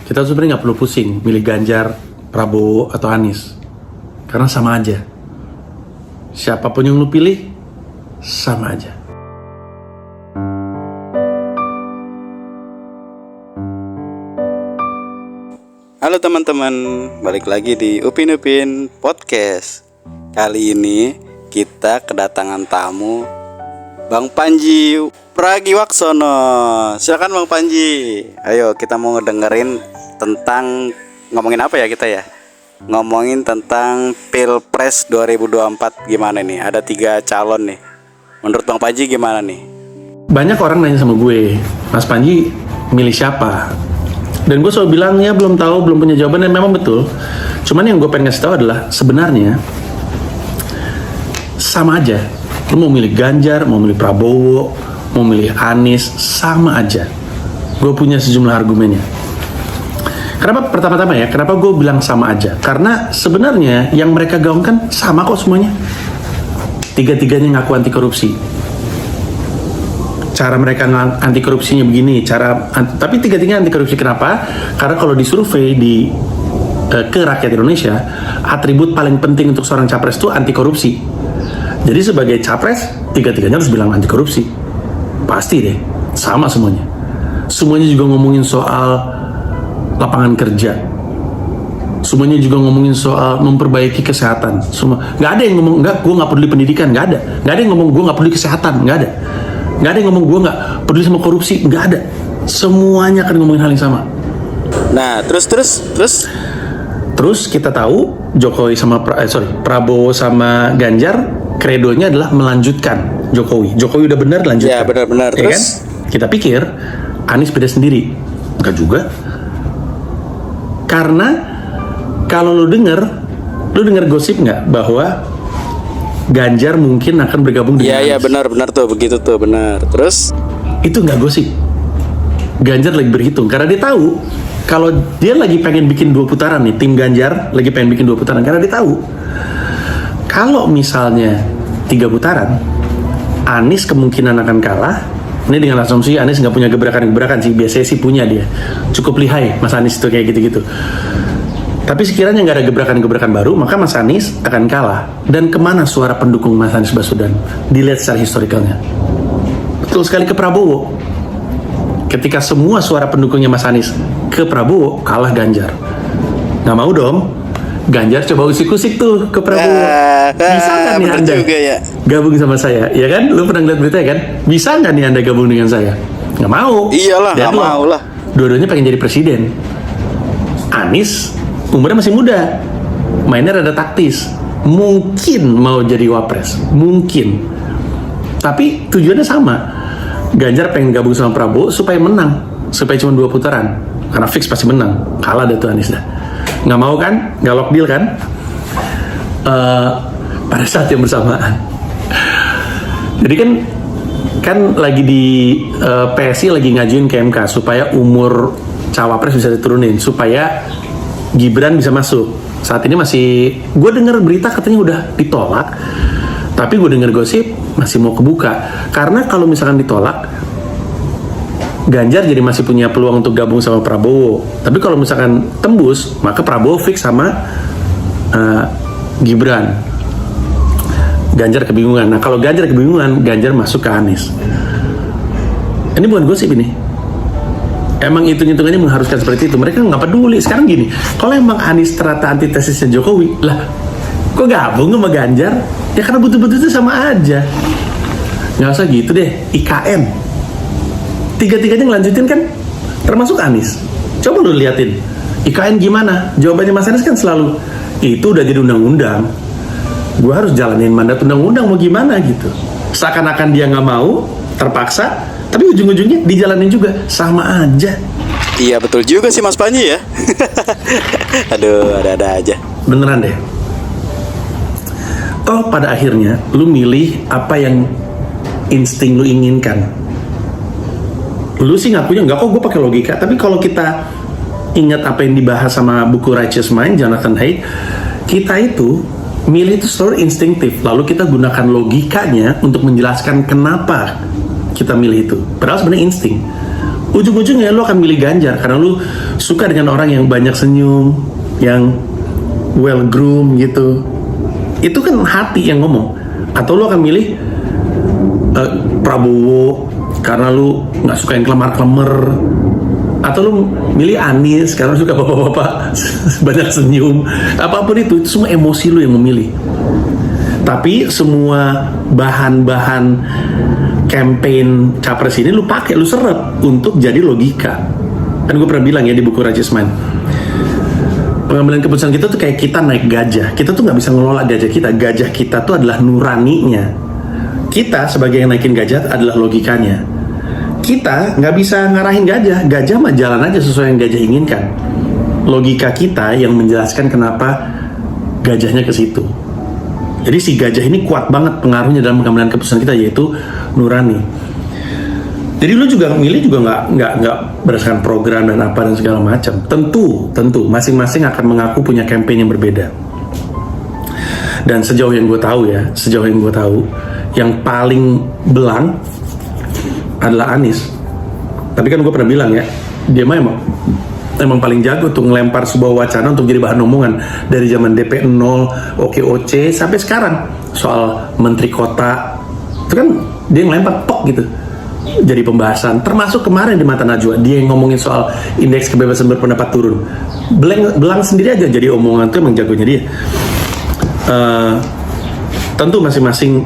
Kita sebenarnya nggak perlu pusing milih Ganjar, Prabowo, atau Anies. Karena sama aja. Siapapun yang lu pilih, sama aja. Halo teman-teman, balik lagi di Upin Upin Podcast. Kali ini kita kedatangan tamu Bang Panji Pragiwaksono. Silakan Bang Panji. Ayo kita mau dengerin tentang ngomongin apa ya kita ya? Ngomongin tentang Pilpres 2024 gimana nih? Ada 3 calon nih. Menurut Bang Panji gimana nih? Banyak orang nanya sama gue, Mas Panji milih siapa? Dan gue selalu bilang ya belum tahu, belum punya jawaban, dan memang betul. Cuman yang gue pengen kasih tahu adalah sebenarnya sama aja. Lu mau milih Ganjar, mau milih Prabowo, mau milih Anies, sama aja. Gue punya sejumlah argumennya. Kenapa pertama-tama ya? Kenapa gue bilang sama aja? Karena sebenarnya yang mereka gaungkan sama kok semuanya. Tiga-tiganya ngaku anti korupsi. Cara mereka anti korupsinya begini, tapi tiga-tiganya anti korupsi. Kenapa? Karena kalau disurvei ke rakyat Indonesia, atribut paling penting untuk seorang capres itu anti korupsi. Jadi sebagai capres, tiga-tiganya harus bilang anti korupsi. Pasti deh, sama semuanya. Semuanya juga ngomongin soal lapangan kerja. Semuanya juga ngomongin soal memperbaiki kesehatan. Semua, nggak ada yang ngomong gue nggak peduli pendidikan, nggak ada. Nggak ada yang ngomong gue nggak peduli kesehatan, nggak ada. Nggak ada yang ngomong gue nggak peduli sama korupsi, nggak ada. Semuanya akan ngomongin hal yang sama. Nah, terus kita tahu Prabowo sama Ganjar kredonya adalah melanjutkan Jokowi. Jokowi udah benar, lanjutkan. Ya benar-benar. Ya Terus kan? Kita pikir Anies beda sendiri, enggak juga. Karena kalau lu denger gosip nggak bahwa Ganjar mungkin akan bergabung dengan Anies? Iya benar tuh, begitu tuh, benar. Terus itu nggak gosip. Ganjar lagi berhitung karena dia tahu kalau dia lagi pengen bikin 2 putaran nih, tim Ganjar lagi pengen bikin 2 putaran karena dia tahu kalau misalnya 3 putaran, Anies kemungkinan akan kalah. Ini dengan asumsi Anies nggak punya gebrakan sih, biasanya sih punya dia. Cukup lihai Mas Anies itu kayak gitu-gitu. Tapi sekiranya nggak ada gebrakan baru, maka Mas Anies akan kalah. Dan kemana suara pendukung Mas Anies Baswedan? Dilihat secara historikalnya. Betul sekali ke Prabowo. Ketika semua suara pendukungnya Mas Anies ke Prabowo, kalah Ganjar. Nggak mau dong. Ganjar coba usik-usik tuh ke Prabowo. Bisa nggak nih Anda ya gabung sama saya? Ya kan? Lu pernah lihat berita ya kan? Bisa nggak nih Anda gabung dengan saya? Nggak mau. Iyalah, nggak mau lah. Dua-duanya pengen jadi presiden. Anies umurnya masih muda, mainnya rada taktis. Mungkin mau jadi wapres, mungkin. Tapi tujuannya sama. Ganjar pengen gabung sama Prabowo supaya menang, supaya cuma 2 putaran. Karena fix pasti menang, kalah deh tuh Anies dah. Nggak mau kan? Nggak lock deal kan? Pada saat yang bersamaan. Jadi kan lagi di PSI lagi ngajuin ke MK supaya umur cawapres bisa diturunin supaya Gibran bisa masuk. Saat ini masih, gue dengar berita katanya udah ditolak, tapi gue dengar gosip masih mau kebuka. Karena kalau misalkan ditolak, Ganjar jadi masih punya peluang untuk gabung sama Prabowo. Tapi kalau misalkan tembus, maka Prabowo fix sama Gibran. Ganjar kebingungan. Nah kalau Ganjar kebingungan, Ganjar masuk ke Anies. Ini bukan gosip ini. Emang hitung-hitungannya mengharuskan seperti itu. Mereka nggak peduli. Sekarang gini, kalau emang Anies ternyata antitesisnya Jokowi, lah kok gabung sama Ganjar? Ya karena betul-betul itu sama aja. Nggak usah gitu deh. IKN. Tiga-tiganya ngelanjutin kan, termasuk Anies. Coba lu liatin IKN gimana? Jawabannya Mas Anies kan selalu, itu udah jadi undang-undang, gue harus jalanin mandat undang-undang, mau gimana gitu. Seakan-akan dia nggak mau, terpaksa, tapi ujung-ujungnya dijalanin juga, sama aja. Iya betul juga sih Mas Panji ya. Aduh, ada-ada aja. Beneran deh. Toh pada akhirnya lu milih apa yang insting lu inginkan. Lu sih ngakunya enggak kok, gue pakai logika. Tapi kalau kita ingat apa yang dibahas sama buku Righteous Mind Jonathan Haidt, kita itu milih itu selalu instinktif. Lalu kita gunakan logikanya untuk menjelaskan kenapa kita milih itu. Padahal sebenarnya insting. ujung-ujungnya lo akan milih Ganjar karena lo suka dengan orang yang banyak senyum, yang well groomed gitu. Itu kan hati yang ngomong. Atau lo akan milih Prabowo karena lo nggak suka yang kelemar-kelemar. Atau lo milih Anies karena lo suka bapak-bapak banyak senyum. Apapun itu semua emosi lo yang memilih. Tapi semua bahan-bahan campaign capres ini lu pakai, lu serap untuk jadi logika. Kan gue pernah bilang ya di buku Righteous Mind, pengambilan keputusan kita tuh kayak kita naik gajah. Kita tuh nggak bisa ngelola gajah kita. Gajah kita tuh adalah nuraninya. Kita sebagai yang naikin gajah adalah logikanya. Kita nggak bisa ngarahin gajah. Gajah mah jalan aja sesuai yang gajah inginkan. Logika kita yang menjelaskan kenapa gajahnya ke situ. Jadi si gajah ini kuat banget pengaruhnya dalam pengambilan keputusan kita, yaitu nurani. Jadi lu juga milih juga nggak berdasarkan program dan apa dan segala macam. Tentu masing-masing akan mengaku punya campaign yang berbeda. Dan sejauh yang gue tahu, yang paling belang adalah Anies. Tapi kan gue pernah bilang ya, dia mah emang paling jago untuk ngelempar sebuah wacana untuk jadi bahan omongan dari zaman DP 0, OKOC sampai sekarang. Soal menteri kota itu kan dia ngelempar pok gitu jadi pembahasan, termasuk kemarin di Mata Najwa dia yang ngomongin soal indeks kebebasan berpendapat turun. Belang sendiri aja jadi omongan, itu emang jagonya dia. Tentu masing-masing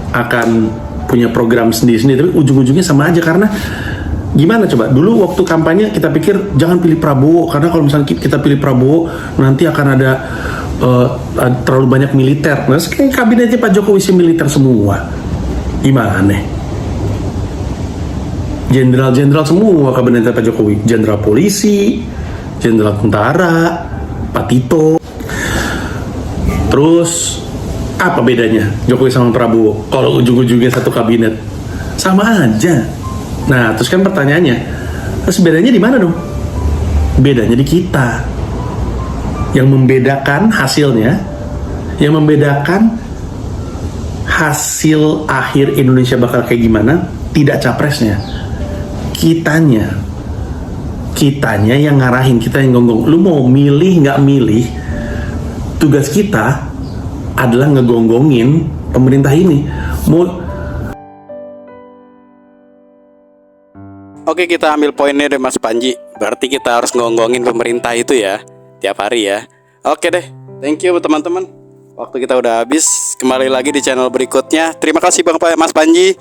akan punya program sendiri-sendiri, tapi ujung-ujungnya sama aja. Karena gimana coba, dulu waktu kampanye kita pikir jangan pilih Prabowo karena kalau misalnya kita pilih Prabowo nanti akan ada terlalu banyak militer. Nah sekarang kabinetnya Pak Jokowi isi militer semua, gimana? Jenderal-jenderal semua kabinetnya Pak Jokowi, jenderal polisi, jenderal tentara, Pak Tito. Terus apa bedanya Jokowi sama Prabowo kalau ujung-ujungnya satu kabinet? Sama aja. Nah, terus kan pertanyaannya, terus bedanya di mana dong? Bedanya di kita. Yang membedakan hasilnya, yang membedakan hasil akhir Indonesia bakal kayak gimana, tidak capresnya. Kitanya yang ngarahin, kita yang gonggong. Lu mau milih nggak milih, tugas kita adalah ngegonggongin pemerintah ini. Oke, kita ambil poinnya deh Mas Panji. Berarti kita harus ngonggongin pemerintah itu ya, tiap hari ya. Oke deh, thank you teman-teman. Waktu kita udah habis, kembali lagi di channel berikutnya. Terima kasih Mas Panji.